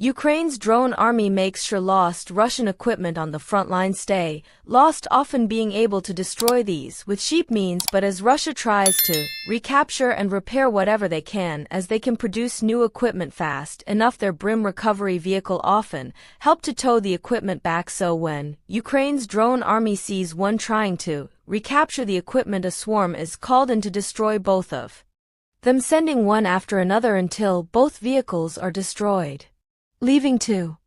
Ukraine's drone army makes sure lost Russian equipment on the front line stay, lost often being able to destroy these with cheap means, but as Russia tries to recapture and repair whatever they can, as they can produce new equipment fast enough, their BREM recovery vehicle often help to tow the equipment back. So when Ukraine's drone army sees one trying to recapture the equipment, a swarm is called in to destroy both of them, sending one after another until both vehicles are destroyed, leaving two